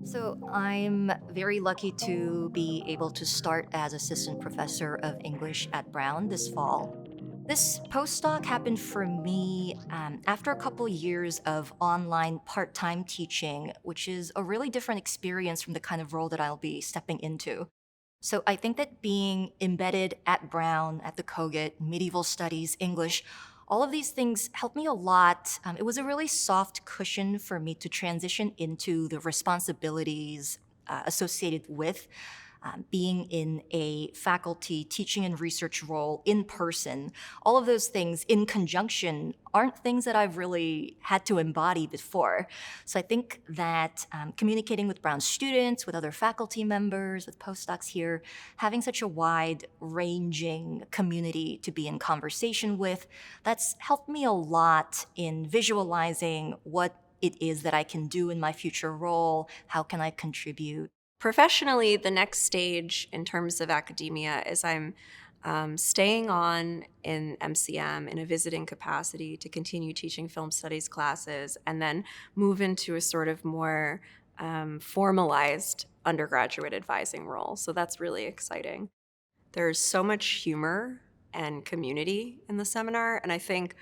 So I'm very lucky to be able to start as assistant professor of English at Brown this fall. This postdoc happened for me after a couple years of online part time teaching, which is a really different experience from the kind of role that I'll be stepping into. So I think that being embedded at Brown, at the Cogut, medieval studies, English, all of these things helped me a lot. It was a really soft cushion for me to transition into the responsibilities associated with being in a faculty teaching and research role in person. All of those things in conjunction aren't things that I've really had to embody before. So I think that communicating with Brown students, with other faculty members, with postdocs here, having such a wide ranging community to be in conversation with, that's helped me a lot in visualizing what it is that I can do in my future role. How can I contribute? Professionally, the next stage in terms of academia is I'm staying on in MCM in a visiting capacity to continue teaching film studies classes and then move into a sort of more formalized undergraduate advising role. So that's really exciting. There's so much humor and community in the seminar, and I think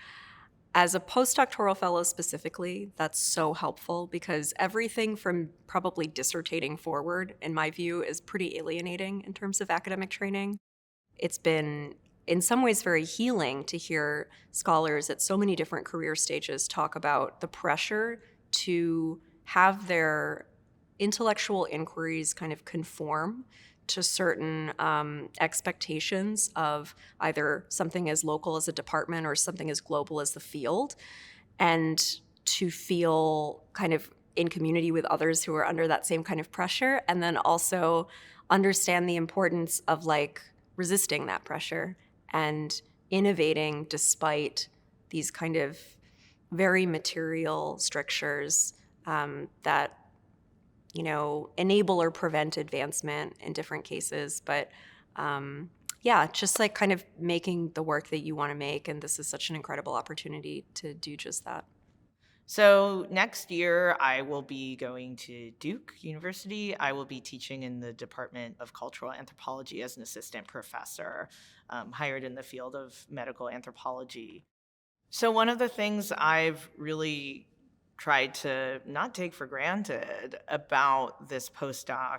as a postdoctoral fellow specifically, that's so helpful because everything from probably dissertating forward, in my view, is pretty alienating in terms of academic training. It's been, in some ways, very healing to hear scholars at so many different career stages talk about the pressure to have their intellectual inquiries kind of conform to certain expectations of either something as local as a department or something as global as the field, and to feel kind of in community with others who are under that same kind of pressure, and then also understand the importance of like resisting that pressure and innovating despite these kind of very material strictures that enable or prevent advancement in different cases. But yeah, just like kind of making the work that you want to make. And this is such an incredible opportunity to do just that. So next year, I will be going to Duke University. I will be teaching in the Department of Cultural Anthropology as an assistant professor, hired in the field of medical anthropology. So one of the things I've really tried to not take for granted about this postdoc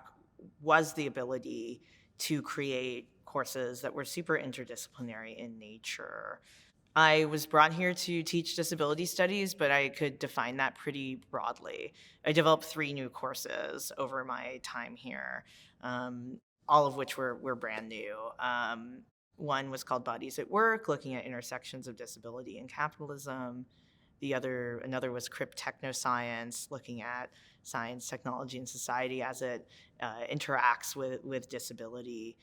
was the ability to create courses that were super interdisciplinary in nature. I was brought here to teach disability studies, but I could define that pretty broadly. I developed 3 new courses over my time here, all of which were brand new. One was called Bodies at Work, looking at intersections of disability and capitalism. Another was Cryptechnoscience, looking at science, technology, and society as it interacts with disability.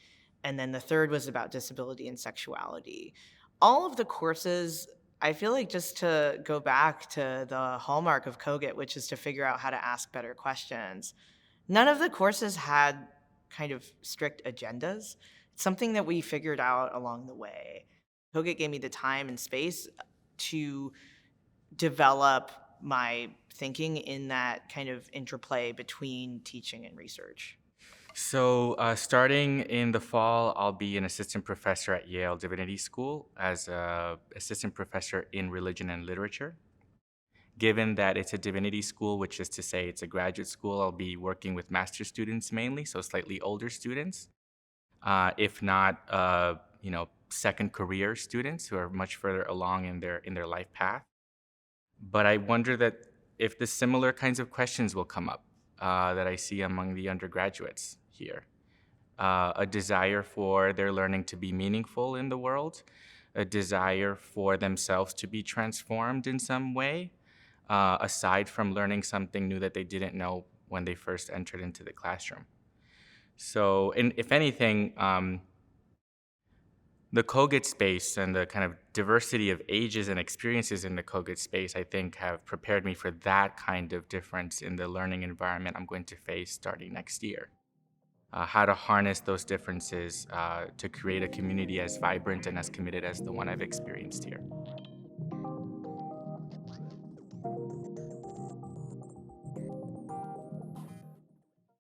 And then the third was about disability and sexuality. All of the courses, I feel like, just to go back to the hallmark of Cogut, which is to figure out how to ask better questions, none of the courses had kind of strict agendas. It's something that we figured out along the way. Cogut gave me the time and space to develop my thinking in that kind of interplay between teaching and research. Starting in the fall, I'll be an assistant professor at Yale Divinity School as an assistant professor in religion and literature. Given that it's a divinity school, which is to say it's a graduate school, I'll be working with master's students mainly, so slightly older students, if not, second career students who are much further along in their life path. But I wonder that if the similar kinds of questions will come up that I see among the undergraduates here. A desire for their learning to be meaningful in the world, a desire for themselves to be transformed in some way, aside from learning something new that they didn't know when they first entered into the classroom. So, if anything, the Cogut space and the kind of diversity of ages and experiences in the Cogut space, I think, have prepared me for that kind of difference in the learning environment I'm going to face starting next year. How to harness those differences to create a community as vibrant and as committed as the one I've experienced here.